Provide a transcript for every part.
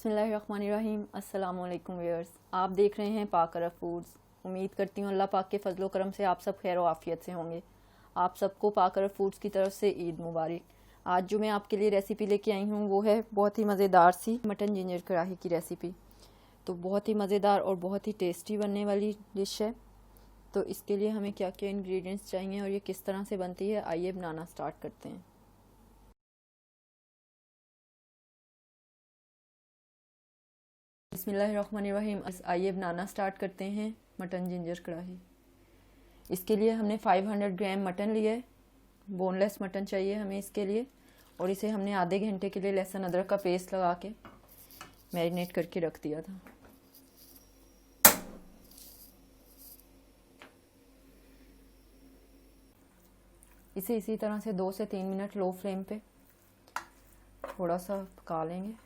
बिस्मिल्लाहिर्रहमानिर्रहीम। अस्सलाम वालेकुम व्यूअर्स, आप देख रहे हैं पाक अरब फूड्स। उम्मीद करती हूँ अल्लाह पाक के फजलो करम से आप सब खैर आफियत से होंगे। आप सबको पाक अरब फूड्स की तरफ से ईद मुबारक। आज जो मैं आपके लिए रेसिपी लेके आई हूँ वो है बहुत ही मज़ेदार सी मटन जिंजर कढ़ाई की रेसिपी। तो बहुत ही मज़ेदार और बहुत ही टेस्टी बनने वाली डिश है। तो इसके लिए हमें क्या क्या इंग्रेडिएंट्स चाहिए और ये किस तरह से बनती है, आइए बनाना स्टार्ट करते हैं। बिस्मिल्लाहिर्रहमानिर्रहीम। आइए बनाना स्टार्ट करते हैं मटन जिंजर कढ़ाई। इसके लिए हमने 500 ग्राम मटन लिया है। बोनलेस मटन चाहिए हमें इसके लिए, और इसे हमने आधे घंटे के लिए लहसुन अदरक का पेस्ट लगा के मैरिनेट करके रख दिया था। इसे इसी तरह से 2 से 3 मिनट लो फ्लेम पे थोड़ा सा पका लेंगे।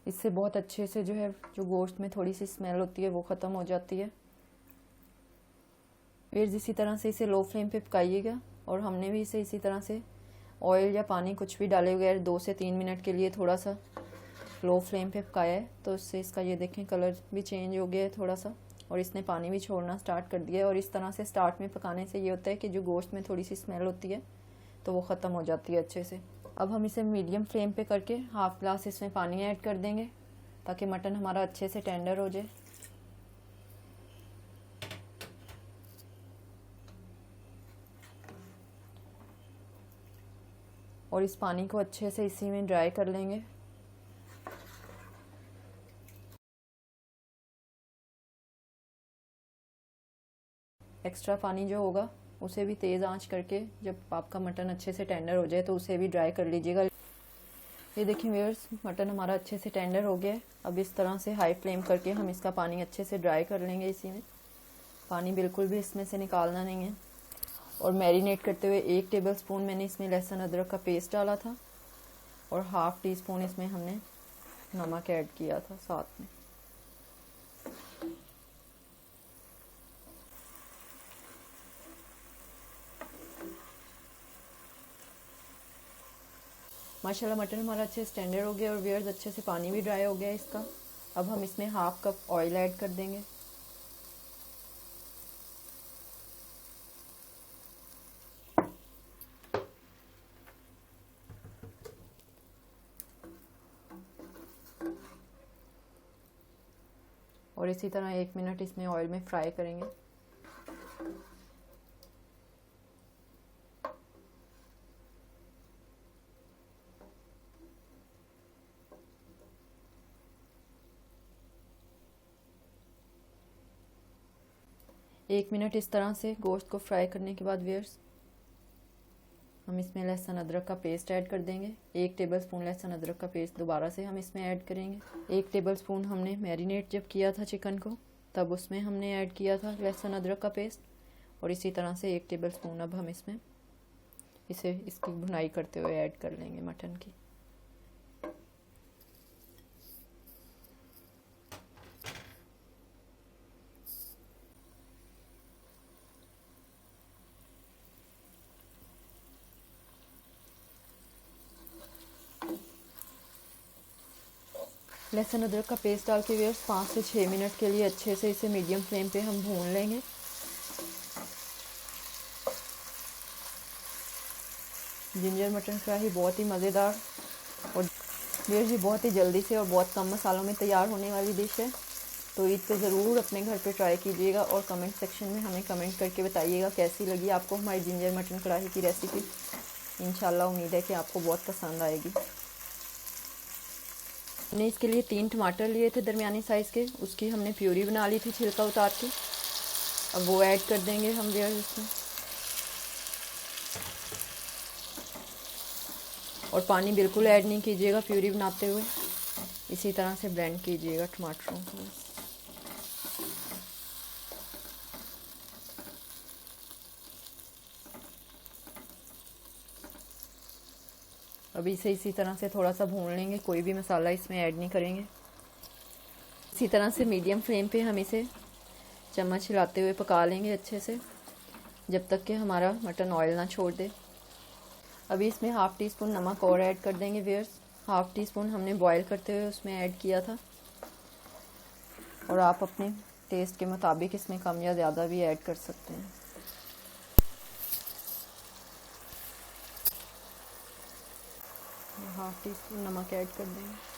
इससे बहुत अच्छे से जो गोश्त में थोड़ी सी स्मेल होती है वो ख़त्म हो जाती है। फिर इसी तरह से इसे लो फ्लेम पे पकाइएगा। और हमने भी इसे इसी तरह से ऑयल या पानी कुछ भी डाले बगैर 2 से 3 मिनट के लिए थोड़ा सा लो फ्लेम पे पकाया है। तो इससे इसका ये देखें कलर भी चेंज हो गया है थोड़ा सा, और इसने पानी भी छोड़ना स्टार्ट कर दिया है। और इस तरह से स्टार्ट में पकाने से ये होता है कि जो गोश्त में थोड़ी सी स्मेल होती है तो वो ख़त्म हो जाती है अच्छे से। अब हम इसे मीडियम फ्लेम पे करके हाफ ग्लास इसमें पानी ऐड कर देंगे ताकि मटन हमारा अच्छे से टेंडर हो जाए। और इस पानी को अच्छे से इसी में ड्राई कर लेंगे। एक्स्ट्रा पानी जो होगा उसे भी तेज़ आंच करके जब आपका मटन अच्छे से टेंडर हो जाए तो उसे भी ड्राई कर लीजिएगा। ये देखिए व्यूअर्स, मटन हमारा अच्छे से टेंडर हो गया है। अब इस तरह से हाई फ्लेम करके हम इसका पानी अच्छे से ड्राई कर लेंगे। इसी में पानी बिल्कुल भी इसमें से निकालना नहीं है। और मैरिनेट करते हुए 1 टेबलस्पून मैंने इसमें लहसुन अदरक का पेस्ट डाला था, और हाफ़ टी स्पून इसमें हमने नमक ऐड किया था साथ में। माशाल्लाह मटन हमारा अच्छे से टेंडर हो गया और व्यूअर्स अच्छे से पानी भी ड्राई हो गया इसका। अब हम इसमें हाफ कप ऑयल ऐड कर देंगे। और इसी तरह 1 मिनट इसमें ऑयल में फ्राई करेंगे। एक मिनट इस तरह से गोश्त को फ्राई करने के बाद व्यूअर्स हम इसमें लहसुन अदरक का पेस्ट ऐड कर देंगे। 1 टेबलस्पून लहसुन अदरक का पेस्ट दोबारा से हम इसमें ऐड करेंगे। 1 टेबलस्पून हमने मैरिनेट जब किया था चिकन को तब उसमें हमने ऐड किया था लहसुन अदरक का पेस्ट। और इसी तरह से 1 टेबलस्पून अब हम इसमें इसकी भुनाई करते हुए ऐड कर लेंगे मटन की। लहसुन अदरक का पेस्ट डाल के व्यूअर्स 5 से 6 मिनट के लिए अच्छे से इसे मीडियम फ्लेम पे हम भून लेंगे। जिंजर मटन कढ़ाई बहुत ही मज़ेदार और व्यूअर्स ये बहुत ही जल्दी से और बहुत कम मसालों में तैयार होने वाली डिश है। तो ईद पे ज़रूर अपने घर पे ट्राई कीजिएगा और कमेंट सेक्शन में हमें कमेंट करके बताइएगा कैसी लगी आपको हमारी जिंजर मटन कढ़ाई की रेसिपी। इंशाल्लाह उम्मीद है कि आपको बहुत पसंद आएगी। हमने इसके लिए 3 टमाटर लिए थे दरमियानी साइज़ के, उसकी हमने प्यूरी बना ली थी छिलका उतार के। अब वो ऐड कर देंगे हम व्यूअर्स इसमें। और पानी बिल्कुल ऐड नहीं कीजिएगा प्यूरी बनाते हुए, इसी तरह से ब्लेंड कीजिएगा टमाटरों को। अभी इसे इसी तरह से थोड़ा सा भून लेंगे, कोई भी मसाला इसमें ऐड नहीं करेंगे। इसी तरह से मीडियम फ्लेम पे हम इसे चम्मच हिलाते हुए पका लेंगे अच्छे से जब तक कि हमारा मटन ऑयल ना छोड़ दे। अभी इसमें हाफ़ टी स्पून नमक और ऐड कर देंगे व्यूअर्स। हाफ़ टी स्पून हमने बॉईल करते हुए उसमें ऐड किया था, और आप अपने टेस्ट के मुताबिक इसमें कम या ज़्यादा भी ऐड कर सकते हैं। हाफ़ टी स्पून नमक ऐड कर देंगे।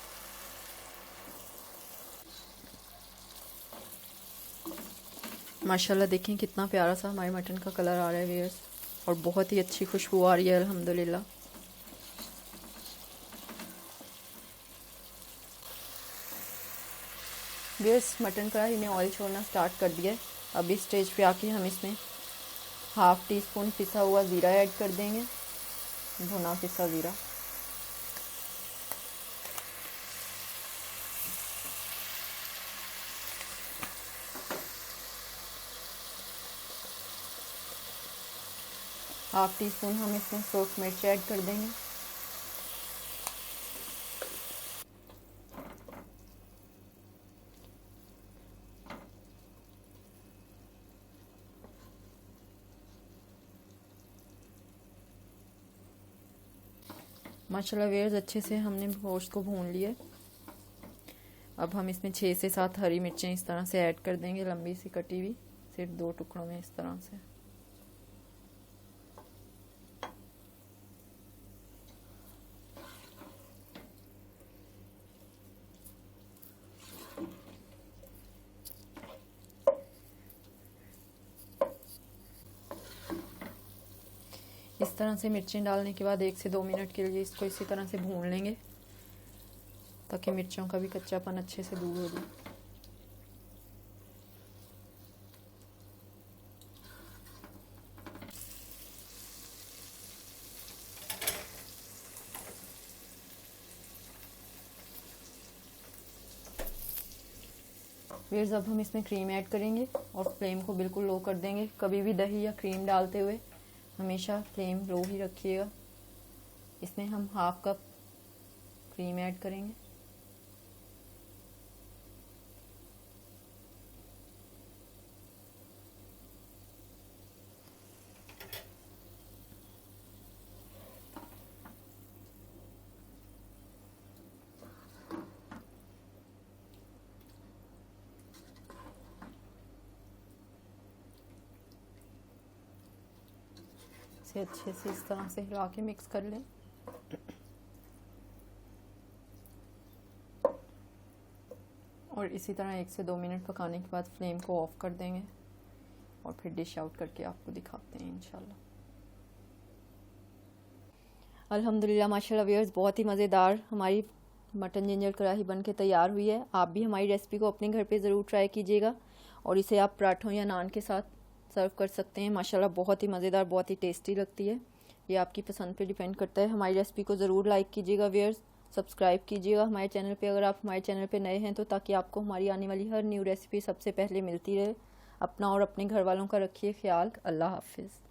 माशाल्लाह देखें कितना प्यारा सा हमारे मटन का कलर आ रहा है व्यूअर्स, और बहुत ही अच्छी खुशबू आ रही है अल्हम्दुलिल्लाह। व्यूअर्स मटन कढ़ाई में ऑयल छोड़ना स्टार्ट कर दिया है। अब इस स्टेज पे आके हम इसमें हाफ़ टी स्पून पिसा हुआ ज़ीरा ऐड कर देंगे, भुना पिसा ज़ीरा। हाफ़ टी स्पून हम इसमें सूख मिर्च ऐड कर देंगे। माशाल्लाह व्यूअर्स अच्छे से हमने गोश्त को भून लिया। अब हम इसमें 6 से 7 हरी मिर्चें इस तरह से ऐड कर देंगे, लंबी सी कटी हुई, सिर्फ 2 टुकड़ों में इस तरह से। इस तरह से मिर्चें डालने के बाद 1 से 2 मिनट के लिए इसको इसी तरह से भून लेंगे, ताकि मिर्चों का भी कच्चापन अच्छे से दूर हो जाए। फिर अब हम इसमें क्रीम ऐड करेंगे और फ्लेम को बिल्कुल लो कर देंगे। कभी भी दही या क्रीम डालते हुए हमेशा फ्लेम लो ही रखिएगा। इसमें हम हाफ कप क्रीम ऐड करेंगे। इसे अच्छे से इस तरह से हिला के मिक्स कर लें। और इसी तरह 1 से 2 मिनट पकाने के बाद फ्लेम को ऑफ कर देंगे और फिर डिश आउट करके आपको दिखाते हैं इंशाल्लाह। अल्हम्दुलिल्लाह माशाल्लाह व्यूअर्स बहुत ही मज़ेदार हमारी मटन जिंजर कढ़ाई बन के तैयार हुई है। आप भी हमारी रेसिपी को अपने घर पे ज़रूर ट्राई कीजिएगा, और इसे आप पराठों या नान के साथ सर्व कर सकते हैं। माशाल्लाह बहुत ही मज़ेदार, बहुत ही टेस्टी लगती है। ये आपकी पसंद पे डिपेंड करता है। हमारी रेसिपी को ज़रूर लाइक कीजिएगा व्यूअर्स, सब्सक्राइब कीजिएगा हमारे चैनल पे अगर आप हमारे चैनल पे नए हैं तो, ताकि आपको हमारी आने वाली हर न्यू रेसिपी सबसे पहले मिलती रहे। अपना और अपने घर वालों का रखिए ख्याल। अल्लाह हाफिज़।